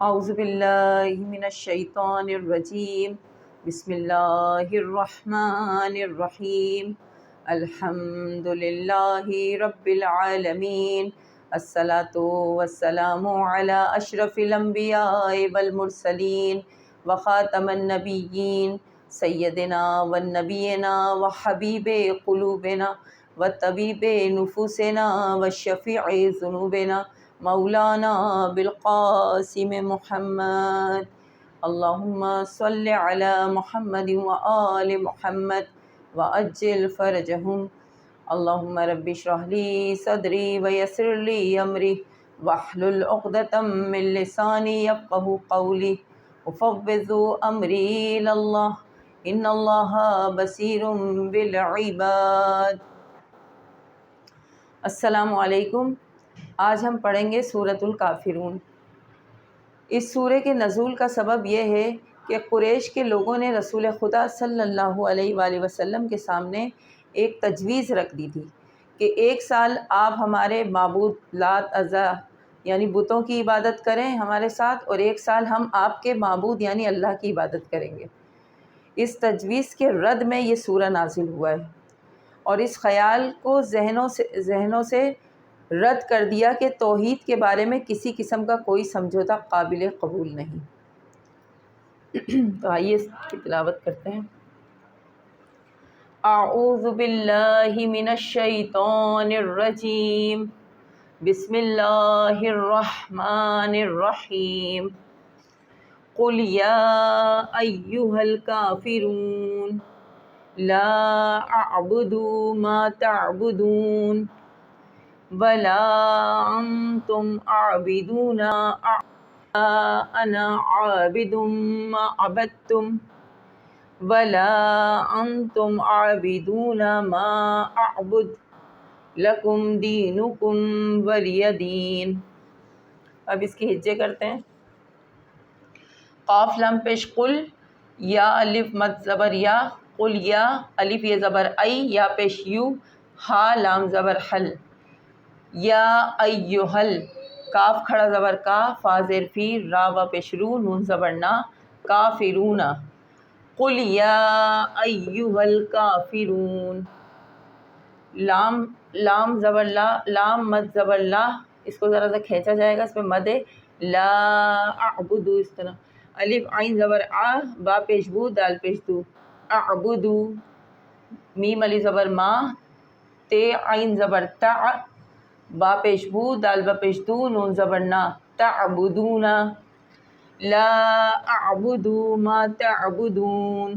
اعوذ باللہ من الشیطان الرجیم بسم اللہ الرحمن الرحیم الحمد للہ رب العالمین الصلاۃ والسلام علی اشرف الانبیاء والمرسلین وخاتم النبیین سیدنا والنبینا وحبیب قلوبنا وطبیب نفوسنا وشفیع ذنوبنا مولانا بالقاسم محمد اللہم صل علی محمد وآل محمد وعجل فرجہم اللہم رب اشرح لی صدری ویسر لی امری واحلل عقدۃ من لسانی یفقہوا قولی افوض امری الی اللہ ان اللہ بصیر بالعباد۔ السلام علیکم۔ آج ہم پڑھیں گے سورۃ الکافرون۔ اس سورہ کے نزول کا سبب یہ ہے کہ قریش کے لوگوں نے رسول خدا صلی اللہ علیہ وآلہ وسلم کے سامنے ایک تجویز رکھ دی تھی کہ ایک سال آپ ہمارے معبود لات عزا یعنی بتوں کی عبادت کریں ہمارے ساتھ، اور ایک سال ہم آپ کے معبود یعنی اللہ کی عبادت کریں گے۔ اس تجویز کے رد میں یہ سورہ نازل ہوا ہے، اور اس خیال کو ذہنوں سے رد کر دیا کہ توحید کے بارے میں کسی قسم کا کوئی سمجھوتا قابل قبول نہیں۔ تو آئیے اس کی تلاوت کرتے ہیں۔ اعوذ باللہ من الشیطان الرجیم بسم اللہ الرحمن الرحیم قل یا ایہا الکافرون لا اعبد ما تعبدون ولا انتم عابدون انا عابد ما عبدتم ولا انتم عابدون ما اعبد لکم دینکم ولی دین۔ اب اس کی ہجے کرتے ہیں۔ قاف لام پیش قل، یا الف مد زبر یا، قل یا الف یہ زبر ای، یا پیش یو، ہا لام زبر حل، یا ایہل کاف کھڑا زبر کا، فا زیر فی، را و پیش رو، نون زبر نا، کافرون، قل یا ایہا الکافرون، لام زبر لا، لام مد زبر لا، اس کو ذرا سا کھینچا جائے گا، اس پہ مد ہے لا اعبدو، اس طرح الف عین زبر آ، با پیش بو، دال پیش دو، اعبدو، میم علی زبر ما، تے عین زبر تا، با پیش بو، دال با پیش دو، نون زبر نا، تعبدون، لا اعبدو ما تعبدون،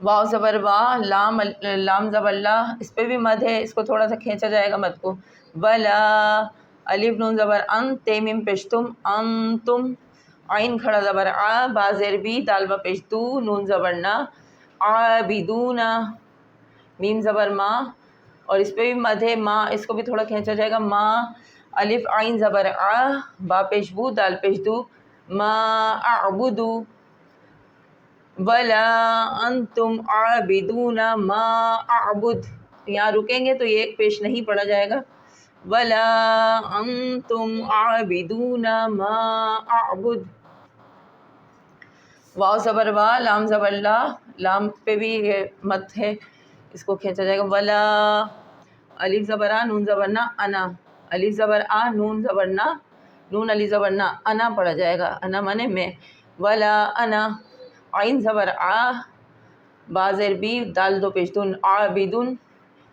واو زبر وا، لام زبر لا، اس پہ بھی مد ہے، اس کو تھوڑا سا کھینچا جائے گا مد کو، ولا الف نون زبر ان، تے میم پیش تم، انتم، عین کھڑا زبر آ، با زیر بی، دال با پیش دو، نون زبر نا، عابدون، میم زبر ما، اور اس پہ بھی مد ہے ما، اس کو بھی تھوڑا کھینچا جائے گا، ما الف عین زبر آ، با پیش بو، دال پیش دو، ما اعبدو ولا انتم عابدون ما اعبد، یہاں رکیں گے تو یہ ایک پیش نہیں پڑھا جائے گا، ولا انتم عابدون ما اعبد، واو زبر وا، لام زبر لا، لام پہ بھی مد ہے، اس کو کھینچا جائے گا، ولا الف زبر آ، نون زبر نا، انا، الف زبر آ، نون زبر نا، نون علی زبر نا، انا پڑھا جائے گا، انا مانے میں، ولا انا، عین زبر آ، با زیر بی، دال دو پیش دون، عابدن،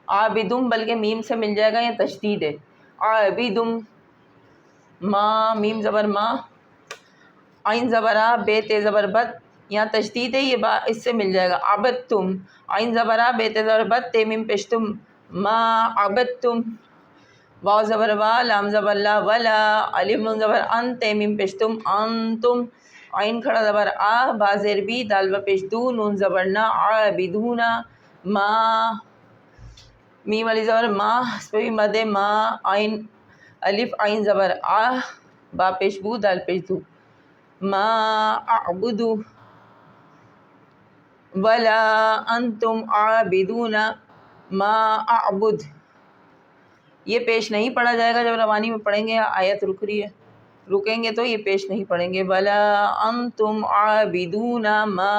عابدم بلکہ میم سے مل جائے گا، یہ تشدید ہے، عابدم، ما میم زبر ما، عین زبر آ، بے تے زبر بد، یہاں تشدید ہے، یہ با اس سے مل جائے گا، عبدتم، عین زبر آ، بے تے زبر بد، تے میم پیش تم، ما عبدتم، واو زبر وا، لام زبر لا، ولا الف نون زبر ان، تے میم پیش تم، انتم، عین کھڑا زبر آ، با زیر بی، دال با پیش دو، نون زبر نا، عابدون، ما میم علی زبر ما، اس پہ بھی مد ہے، ما عین الف عین زبر آ، با پیش بو، دال پیش دو، ما اعبدو ولا انتم عابدون ما اعبد، یہ پیش نہیں پڑھا جائے گا، جب روانی میں پڑھیں گے، آیت رک رہی ہے، رکیں گے تو یہ پیش نہیں پڑیں گے. ولا انتم عابدون ما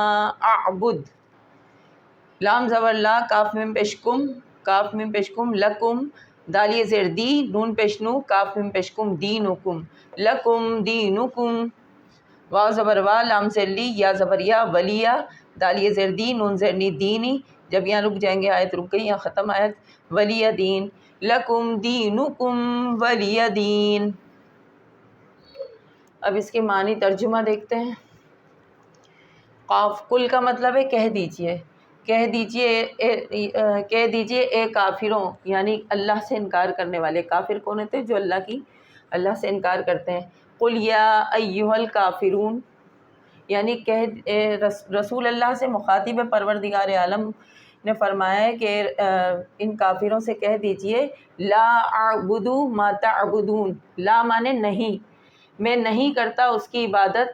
اعبد. لام زبر لا، کاف میم پیشکم، کاف میم پیشکم، لکم دالیہ زیر دی، نون پیشنو، کاف میم پیشکم، دینکم، لکم دینکم. واو زبر وا، لام زیر لی، یا زبر یا، ولیہ دالیہ زیر دی، نون زیر نی، دینی. جب یہاں رک جائیں گے آیت رک گئی، یہاں ختم آیت. ولیہ دین، لکم دینکم ولیہ دین. اب اس کے معنی ترجمہ دیکھتے ہیں. قاف کل کا مطلب ہے کہہ دیجئے، کہہ دیجئے اے کافروں، یعنی اللہ سے انکار کرنے والے. کافر کون ہوتے ہیں؟ جو اللہ سے انکار کرتے ہیں. قل یا ایھا الکافرون، یعنی رسول اللہ سے مخاطب پروردگار عالم نے فرمایا ہے کہ ان کافروں سے کہہ دیجئے لا اعبد ما تعبدون. لا مانے نہیں، میں نہیں کرتا اس کی عبادت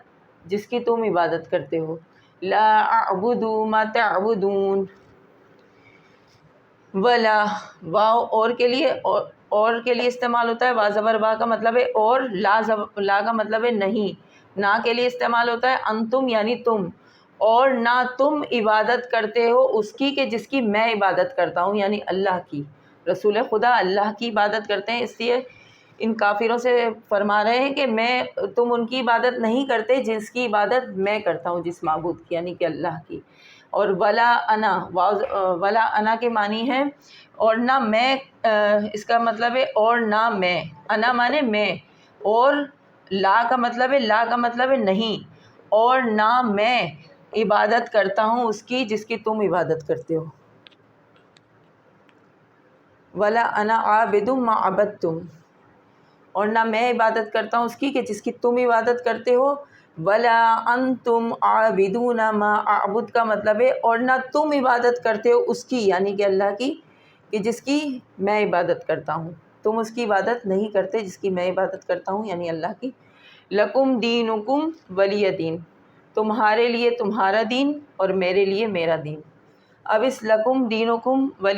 جس کی تم عبادت کرتے ہو. لا اعبد ما تعبدون. ولا واو اور کے لیے استعمال ہوتا ہے. وا زبر وا کا مطلب ہے اور، لا کا مطلب ہے نہیں. نہ کے لیے استعمال ہوتا ہے. انتم یعنی تم، اور نہ تم عبادت کرتے ہو اس کی کہ جس کی میں عبادت کرتا ہوں، یعنی اللہ کی. رسول خدا اللہ کی عبادت کرتے ہیں، اس لیے ان کافروں سے فرما رہے ہیں کہ تم ان کی عبادت نہیں کرتے جس کی عبادت میں کرتا ہوں، جس معبود کی، یعنی کہ اللہ کی. اور ولا انا، ولا انا کے معنی ہے اور نہ میں، اس کا مطلب ہے اور نہ میں. انا مانے میں، اور لا کا مطلب ہے نہیں، اور نہ میں عبادت کرتا ہوں اس کی جس کی تم عبادت کرتے ہو. ولا انا عابد ما عبدتم، اور نہ میں عبادت کرتا ہوں اس کی کہ جس کی تم عبادت کرتے ہو. ولا انتم عابدون ما اعبد کا مطلب ہے اور نہ تم عبادت کرتے ہو اس کی، یعنی کہ اللہ کی، کہ جس کی میں عبادت کرتا ہوں. تم اس کی عبادت نہیں کرتے جس کی میں عبادت کرتا ہوں، یعنی اللہ کی. لکم دینکم ولیہ دین، تمہارے لیے تمہارا دین اور میرے لیے میرا دین. اب اس لکم دینکم ولی